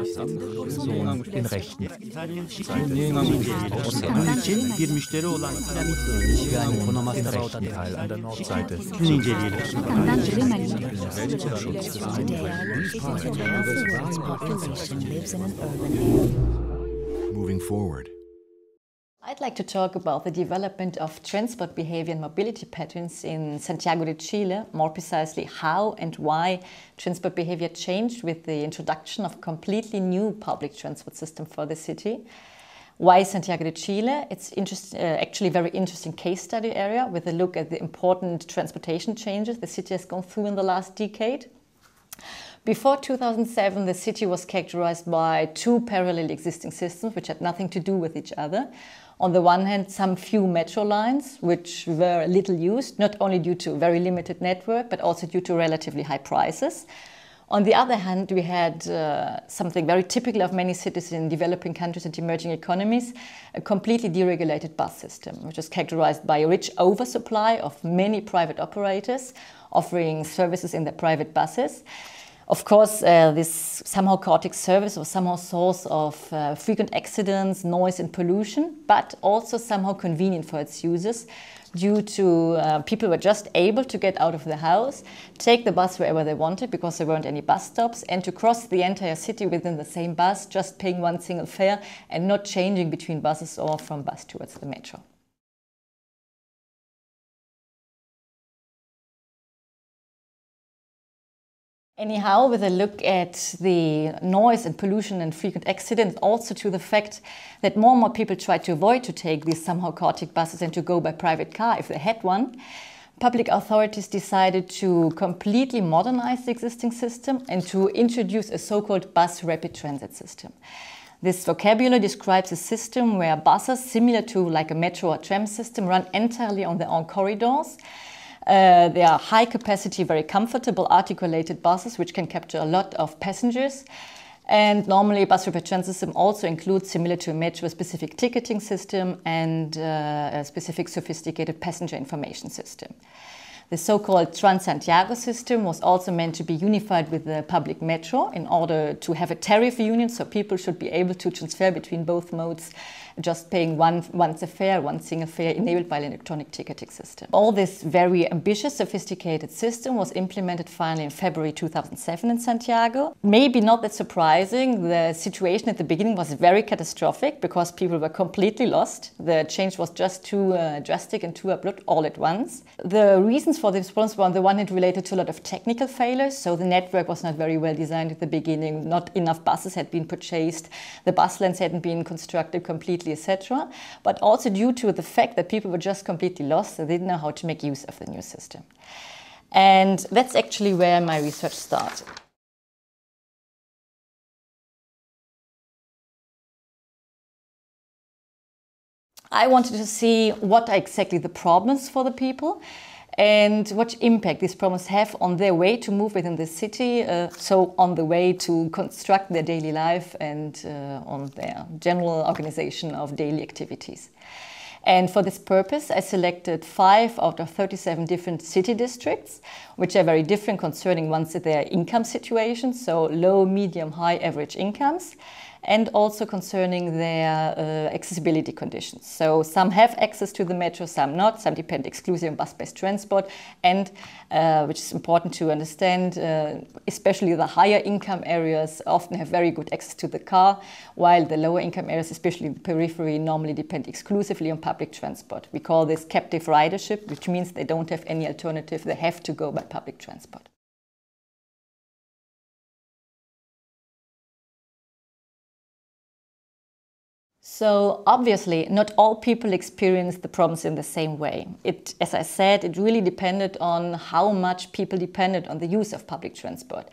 den Rechten. Bir müşteri olan Den rechten Teil an der Nordseite. Moving forward. I'd like to talk about the development of transport behavior and mobility patterns in Santiago de Chile, more precisely how and why transport behavior changed with the introduction of a completely new public transport system for the city. Why Santiago de Chile? It's actually a very interesting case study area with a look at the important transportation changes the city has gone through in the last decade. Before 2007, the city was characterized by two parallel existing systems which had nothing to do with each other. On the one hand, some few metro lines, which were little used, not only due to very limited network, but also due to relatively high prices. On the other hand, we had something very typical of many cities in developing countries and emerging economies, a completely deregulated bus system, which is characterized by a rich oversupply of many private operators offering services in their private buses. Of course, this somehow chaotic service was somehow source of frequent accidents, noise and pollution, but also somehow convenient for its users due to people were just able to get out of the house, take the bus wherever they wanted because there weren't any bus stops, and to cross the entire city within the same bus, just paying one single fare and not changing between buses or from bus towards the metro. Anyhow, with a look at the noise and pollution and frequent accidents, also to the fact that more and more people try to avoid to take these somehow chaotic buses and to go by private car if they had one, public authorities decided to completely modernize the existing system and to introduce a so-called bus rapid transit system. This vocabulary describes a system where buses, similar to like a metro or tram system, run entirely on their own corridors. They are high capacity, very comfortable, articulated buses which can capture a lot of passengers. And normally a bus rapid transit system also includes, similar to a metro, a specific ticketing system and a specific sophisticated passenger information system. The so-called Trans-Santiago system was also meant to be unified with the public metro in order to have a tariff union, so people should be able to transfer between both modes, just paying once a fare, one single fare, enabled by an electronic ticketing system. All this very ambitious, sophisticated system was implemented finally in February 2007 in Santiago. Maybe not that surprising, the situation at the beginning was very catastrophic because people were completely lost. The change was just too drastic and too abrupt all at once. The reasons for this problems were on the one hand related to a lot of technical failures, so the network was not very well designed at the beginning, not enough buses had been purchased, the bus lanes hadn't been constructed completely, etc. But also due to the fact that people were just completely lost, they didn't know how to make use of the new system. And that's actually where my research started. I wanted to see what are exactly the problems for the people and what impact these problems have on their way to move within the city, so on the way to construct their daily life and on their general organization of daily activities. And for this purpose, I selected 5 out of 37 different city districts, which are very different concerning one's their income situation, so low, medium, high, average incomes, and also concerning their accessibility conditions. So some have access to the metro, some not, some depend exclusively on bus-based transport, and which is important to understand, especially the higher income areas often have very good access to the car, while the lower income areas, especially in the periphery, normally depend exclusively on public transport. We call this captive ridership, which means they don't have any alternative, they have to go by public transport. So obviously, not all people experience the problems in the same way. As I said, it really depended on how much people depended on the use of public transport.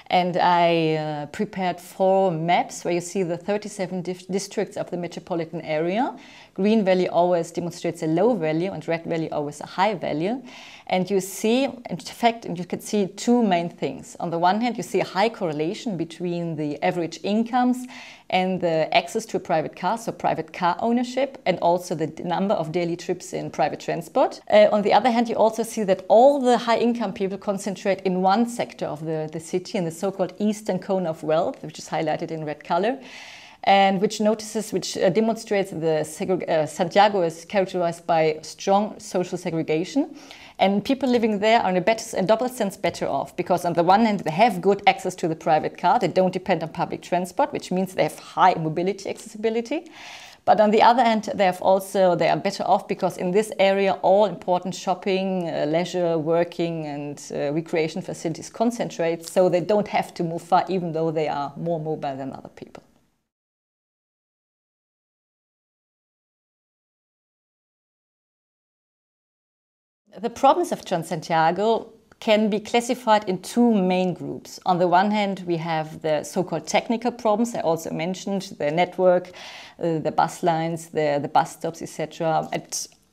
And I prepared 4 maps where you see the 37 districts of the metropolitan area. Green value always demonstrates a low value and red value always a high value. And you see, in fact, you can see 2 main things. On the one hand, you see a high correlation between the average incomes and the access to a private car, so private car ownership, and also the number of daily trips in private transport. On the other hand, you also see that all the high-income people concentrate in one sector of the city, in the so-called eastern cone of wealth, which is highlighted in red color, and which demonstrates that Santiago is characterized by strong social segregation. And people living there are in a double sense better off, because on the one hand, they have good access to the private car. They don't depend on public transport, which means they have high mobility accessibility. But on the other hand, they are better off because in this area, all important shopping, leisure, working, and recreation facilities concentrate, so they don't have to move far, even though they are more mobile than other people. The problems of Santiago can be classified in two main groups. On the one hand, we have the so-called technical problems. I also mentioned the network, the bus lines, the bus stops, etc.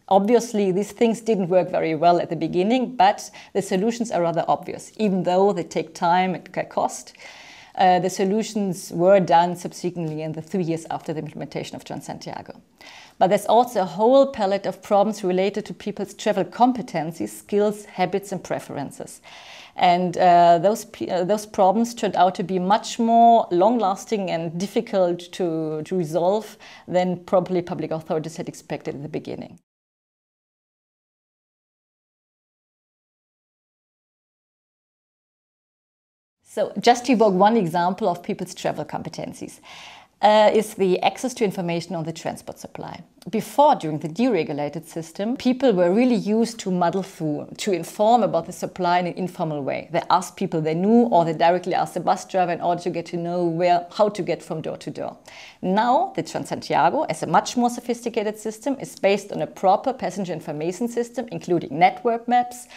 Obviously, these things didn't work very well at the beginning, but the solutions are rather obvious, even though they take time and cost. The solutions were done subsequently in the 3 years after the implementation of Santiago. But there's also a whole palette of problems related to people's travel competencies, skills, habits, and preferences. And those problems turned out to be much more long-lasting and difficult to resolve than probably public authorities had expected at the beginning. So just to evoke one example of people's travel competencies, is the access to information on the transport supply. Before, during the deregulated system, people were really used to muddle through, to inform about the supply in an informal way. They asked people they knew, or they directly asked the bus driver in order to get to know how to get from door to door. Now, the Santiago, as a much more sophisticated system, is based on a proper passenger information system, including network maps,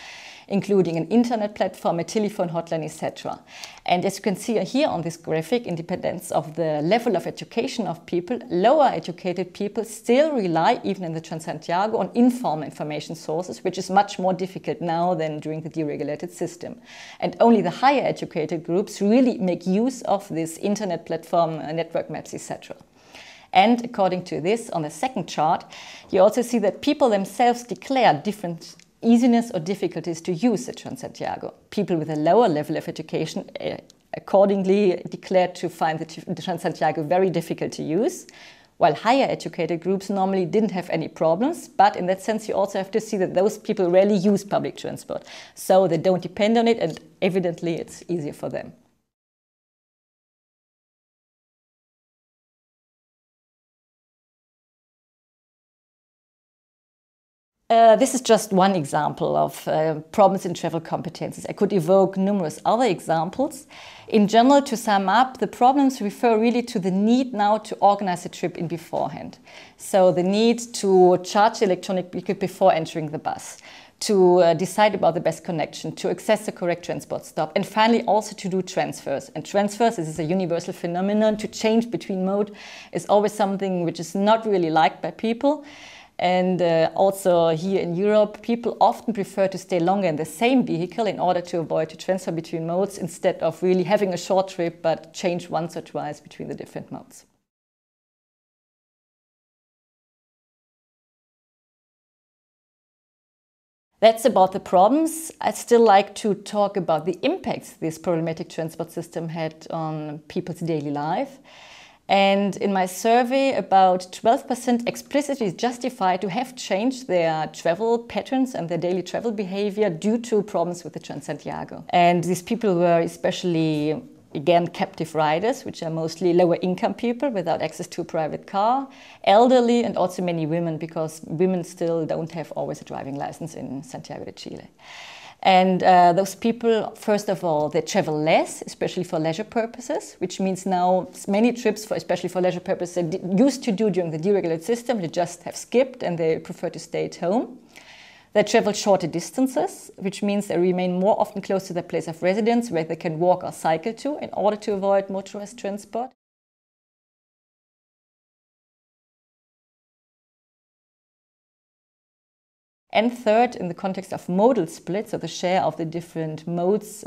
including an internet platform, a telephone hotline, etc. And as you can see here on this graphic, independence of the level of education of people, lower educated people still rely, even in the Santiago, on informal information sources, which is much more difficult now than during the deregulated system. And only the higher educated groups really make use of this internet platform, network maps, etc. And according to this, on the second chart, you also see that people themselves declare different easiness or difficulties to use the Santiago. People with a lower level of education accordingly declared to find the Santiago very difficult to use, while higher educated groups normally didn't have any problems. But in that sense, you also have to see that those people rarely use public transport. So they don't depend on it, and evidently it's easier for them. This is just one example of problems in travel competencies. I could evoke numerous other examples. In general, to sum up, the problems refer really to the need now to organize a trip in beforehand. So the need to charge the electronic ticket before entering the bus, to decide about the best connection, to access the correct transport stop, and finally also to do transfers. And transfers, this is a universal phenomenon. To change between mode is always something which is not really liked by people. And also here in Europe, people often prefer to stay longer in the same vehicle in order to avoid to transfer between modes, instead of really having a short trip but change once or twice between the different modes. That's about the problems. I'd still like to talk about the impacts this problematic transport system had on people's daily life. And in my survey, about 12% explicitly justified to have changed their travel patterns and their daily travel behavior due to problems with the Santiago. And these people were especially, again, captive riders, which are mostly lower income people without access to a private car, elderly, and also many women, because women still don't have always a driving license in Santiago de Chile. And those people, first of all, they travel less, especially for leisure purposes, which means now many trips, especially for leisure purposes, they used to do during the deregulated system, they just have skipped and they prefer to stay at home. They travel shorter distances, which means they remain more often close to their place of residence, where they can walk or cycle to in order to avoid motorized transport. And third, in the context of modal split, so the share of the different modes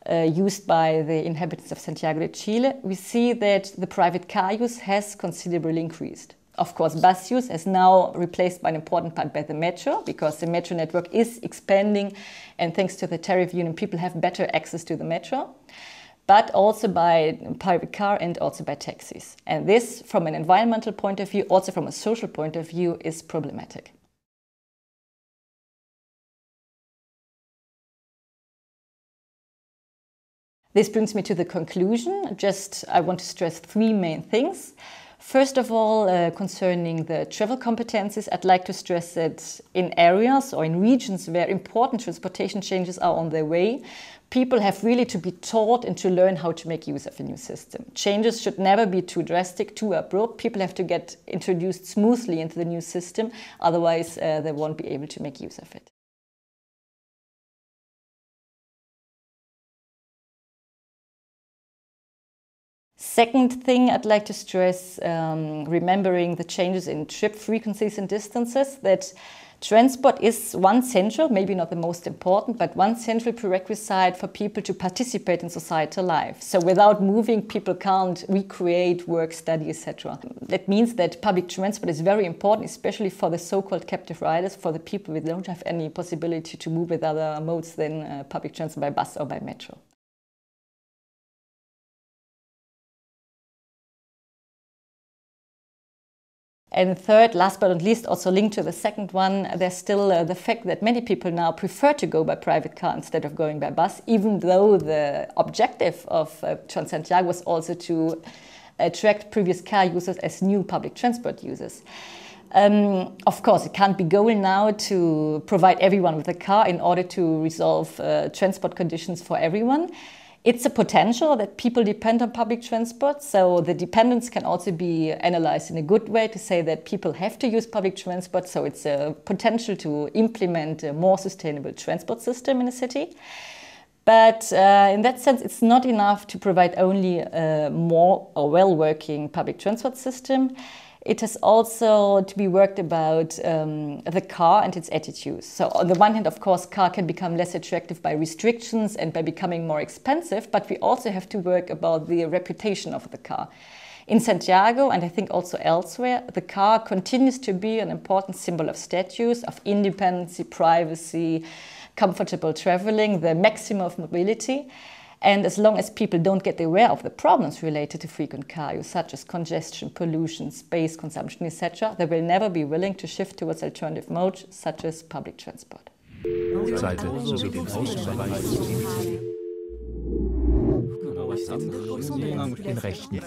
used by the inhabitants of Santiago de Chile, we see that the private car use has considerably increased. Of course, bus use is now replaced by an important part by the metro, because the metro network is expanding, and thanks to the tariff union, people have better access to the metro, but also by private car and also by taxis. And this, from an environmental point of view, also from a social point of view, is problematic. This brings me to the conclusion. I want to stress three main things. First of all, concerning the travel competencies, I'd like to stress that in areas or in regions where important transportation changes are on their way, people have really to be taught and to learn how to make use of a new system. Changes should never be too drastic, too abrupt. People have to get introduced smoothly into the new system, otherwise they won't be able to make use of it. Second thing I'd like to stress, remembering the changes in trip frequencies and distances, that transport is one central, maybe not the most important, but one central prerequisite for people to participate in societal life. So without moving, people can't recreate, work, study, etc. That means that public transport is very important, especially for the so-called captive riders, for the people who don't have any possibility to move with other modes than public transport by bus or by metro. And third, last but not least, also linked to the second one, there's still the fact that many people now prefer to go by private car instead of going by bus, even though the objective of Santiago was also to attract previous car users as new public transport users. Of course, it can't be goal now to provide everyone with a car in order to resolve transport conditions for everyone. It's a potential that people depend on public transport, so the dependence can also be analyzed in a good way to say that people have to use public transport, so it's a potential to implement a more sustainable transport system in a city. But in that sense, it's not enough to provide only a more or well-working public transport system. It has also to be worked about the car and its attitudes. So on the one hand, of course, car can become less attractive by restrictions and by becoming more expensive, but we also have to work about the reputation of the car. In Santiago, and I think also elsewhere, the car continues to be an important symbol of status, of independence, privacy, comfortable traveling, the maximum of mobility. And as long as people don't get aware of the problems related to frequent car use, such as congestion, pollution, space consumption, etc., they will never be willing to shift towards alternative modes, such as public transport. Seite sowie den Ausweis in Rechten.